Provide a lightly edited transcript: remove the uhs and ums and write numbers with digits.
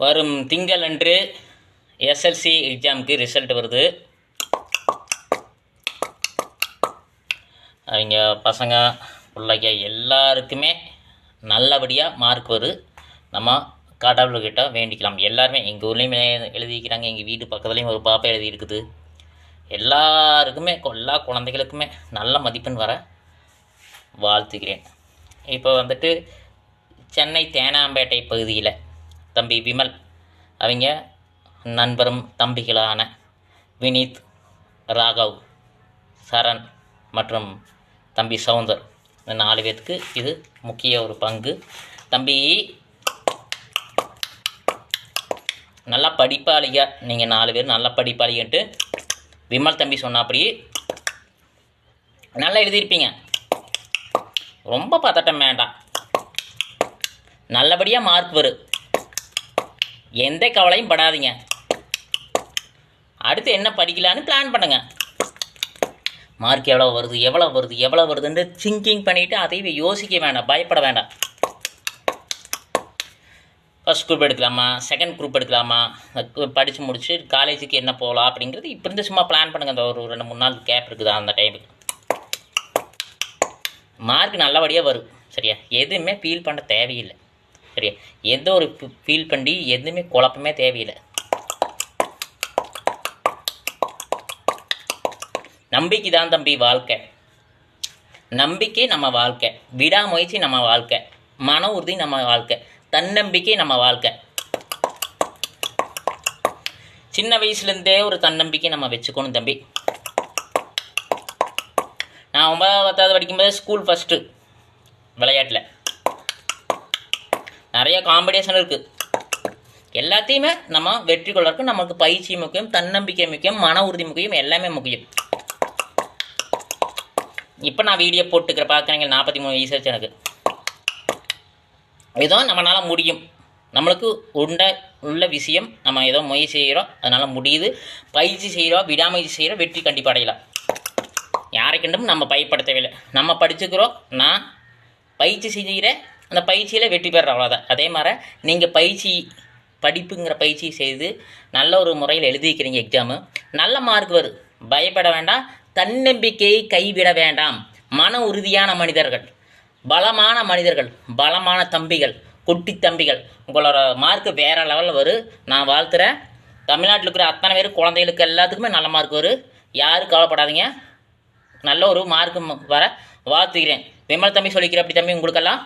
வரும் திங்கள் அன்று எஸ்எல்சி எக்ஸாமுக்கு ரிசல்ட் வருது. அவங்க பசங்க பிள்ளைங்க எல்லாருக்குமே நல்லபடியாக மார்க் வரும். நம்ம கடவுள்கிட்ட வேண்டிக்கலாம். எல்லாருமே எங்கள் ஊர்லேயுமே எழுதிக்கிறாங்க, எங்கள் வீட்டு பக்கத்துலேயும் ஒரு பாப்பா எழுதியிருக்குது. எல்லாருக்குமே எல்லா குழந்தைகளுக்குமே நல்ல மதிப்பெண் வர வாழ்த்துக்கிறேன். இப்போ வந்துட்டு சென்னை தேனாம்பேட்டை பகுதியில் தம்பி விமல் அவங்க நண்பரும் தம்பிகளான வினீத், ராகவ், சரண் மற்றும் தம்பி சவுந்தர், இந்த 4 பேர்த்துக்கு இது முக்கிய ஒரு பங்கு. தம்பி நல்லா படிப்பாளிங்க, நீங்கள் 4 பேர் நல்லா படிப்பாளின்ட்டு விமல் தம்பி சொன்னாப்படி நல்லா எழுதியிருப்பீங்க. ரொம்ப பதட்டம் வேண்டாம், நல்லபடியாக மார்க் வரும். எந்த கவலையும் படாதீங்க. அடுத்து என்ன படிக்கலான்னு பிளான் பண்ணுங்க. மார்க் எவ்வளோ வருதுன்னு திங்கிங் பண்ணிவிட்டு அதையும் யோசிக்க வேண்டாம், பயப்பட வேண்டாம். ஃபஸ்ட் குரூப் எடுக்கலாமா, செகண்ட் குரூப் எடுக்கலாமா, படித்து முடிச்சு காலேஜுக்கு என்ன போகலாம் அப்படிங்கிறது இப்போ இருந்து சும்மா பிளான் பண்ணுங்கள். அந்த ஒரு 2-3 நாள் கேப் இருக்குது, அந்த டைமுக்கு மார்க் நல்லபடியாக வரும். சரியா? எதுவுமே ஃபீல் பண்ண தேவையில்லை. சரியா? எந்த ஒரு ஃபீல் பண்ணி எதுவுமே குழப்பமே தேவையில்லை. நம்பிக்கை தான் தம்பி வாழ்க்கை. நம்பிக்கை நம்ம வாழ்க்கை, விடாமுயற்சி நம்ம வாழ்க்கை, மன உறுதி நம்ம வாழ்க்கை, தன்னம்பிக்கை நம்ம வாழ்க்கை. சின்ன வயசுலேருந்தே ஒரு தன்னம்பிக்கை நம்ம வச்சுக்கணும் தம்பி. நான் 9வது 10வது படிக்கும்போது ஸ்கூல் ஃபஸ்ட்டு விளையாட்டில் நிறைய காம்படிஷன் இருக்குது. எல்லாத்தையுமே நம்ம வெற்றி கொள்றதுக்கு நமக்கு பயிற்சி முக்கியம், தன்னம்பிக்கை முக்கியம், மன உறுதி முக்கியம், எல்லாமே முக்கியம். இப்போ நான் வீடியோ போட்டுக்கிற பார்க்குறீங்க, 43 வயசு எனக்கு. ஏதோ நம்மளால் முடியும், நம்மளுக்கு உள்ள விஷயம் நம்ம ஏதோ முயற்சி செய்கிறோம், அதனால் முடியுது. பயிற்சி செய்கிறோம், விடாமுயற்சி செய்கிறோம், வெற்றி கண்டிப்பாக அடையலாம். யாரை கண்டும் நம்ம பயப்பட தேவையில்லை. நம்ம படிச்சுக்கிறோம், நான் பயிற்சி செய்கிறேன், அந்த பயிற்சியில் வெற்றி பெற அவ்வளோதான். அதே மாதிரி நீங்கள் படிப்புங்கிற பயிற்சி செய்து நல்ல ஒரு முறையில் எழுதிக்கிறீங்க எக்ஸாமு, நல்ல மார்க் வரும். பயப்பட வேண்டாம், தன்னம்பிக்கையை கைவிட வேண்டாம். மன உறுதியான மனிதர்கள், பலமான மனிதர்கள், பலமான தம்பிகள், குட்டி தம்பிகள், உங்களோட மார்க்கு வேறு லெவலில் வரும். நான் வாழ்த்துறேன். தமிழ்நாட்டில் இருக்கிற அத்தனை பேர் குழந்தைகளுக்கு எல்லாத்துக்குமே நல்ல மார்க் வரும். யாரும் கவலைப்படாதீங்க, நல்ல ஒரு மார்க்கு வர வாழ்த்துக்கிறேன். விமல் தம்பி சொல்லிக்கிற அப்படி தம்பி உங்களுக்கெல்லாம்